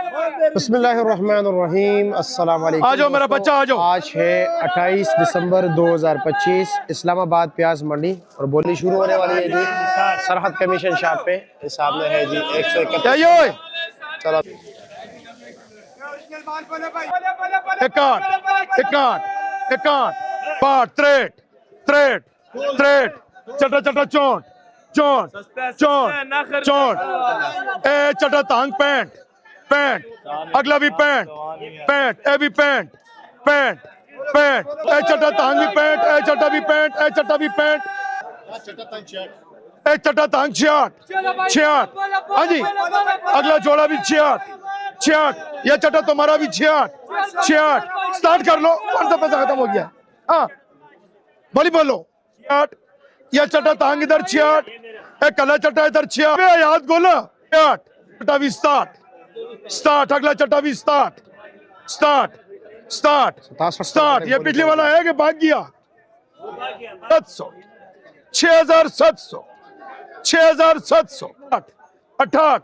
बिस्मिल्लाहिर्रहमानिर्रहीम, अस्सलाम वालेकुम। आ जाओ मेरा बच्चा, आ जाओ। आज है 28 दिसंबर 2025, इस्लामाबाद प्याज मंडी और बोली शुरू होने वाली है जी सरहद कमीशन शॉप पे। हिसाब में है जी 131। चलो इक्काठ इक्काठ इक्काठ पाठ त्रेट त्रेट त्रेट चटा चटा चौंट चौंट चौंट चौंट ए चटा तांग पैंट पैंट अगला भी पैंट पैंट ए भी पैंट पैंट पैंट ए चटा तांग भी पैंट ए चटा भी पैंट ए चटा भी पैंट ए चटा तांग छियाट छियाट। हाँ जी, अगला जोड़ा भी छियाट छियाट। यह चटा तुम्हारा भी छियाट छियाट। स्टार्ट कर लो, कौन सा पैसा खत्म हो गया? हाँ बोली बोलो। छियाट, यह चटा तांग इधर छियाट, एक कला चटा इधर छियाट। याद बोलो छियाट। चटा भी स्टार्ट स्टार्ट। अगला चटा भी स्टार्ट स्टार्ट स्टार्ट स्टार्ट। ये पिछले वाला है कि भाग गया? 700 6700 6700 अठाठ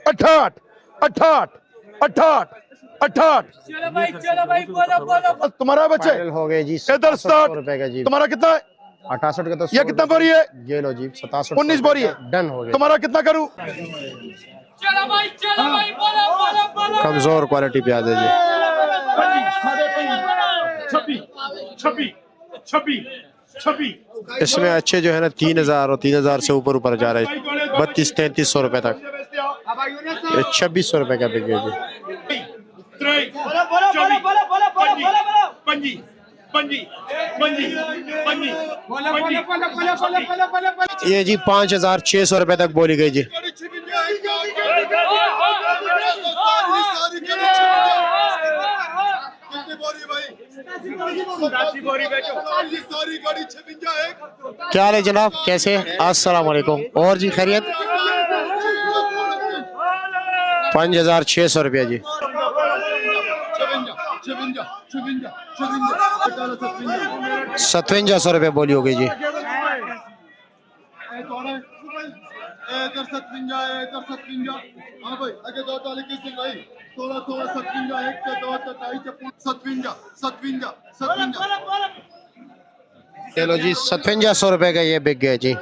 अठाठ अठाठ अठाठ अठाठ। तुम्हारा बच्चे हो गए जी इधर स्टार्ट। रुपए का जी। तुम्हारा कितना है? 68 का। तो ये कितना बोरी है? ये लो जी 67 19 बोरी है। डन हो गया। तुम्हारा कितना करूं? कमजोर क्वालिटी प्याज है जी। 26 इसमें अच्छे जो है ना 3000 और 3000 से ऊपर ऊपर जा रहे हैं। 3200-3300 रुपए तक। 2600 रुपए का बिके जी। ये जी 5600 रुपए तक बोली गई जी। क्या हाल है जनाब, कैसे? अस्सलाम वालेकुम। और जी खैरियत? 5600 रुपया जी। 5700 रुपये बोली हो गई जी। चलो जी 5700 रुपये का ये बिक गया जी।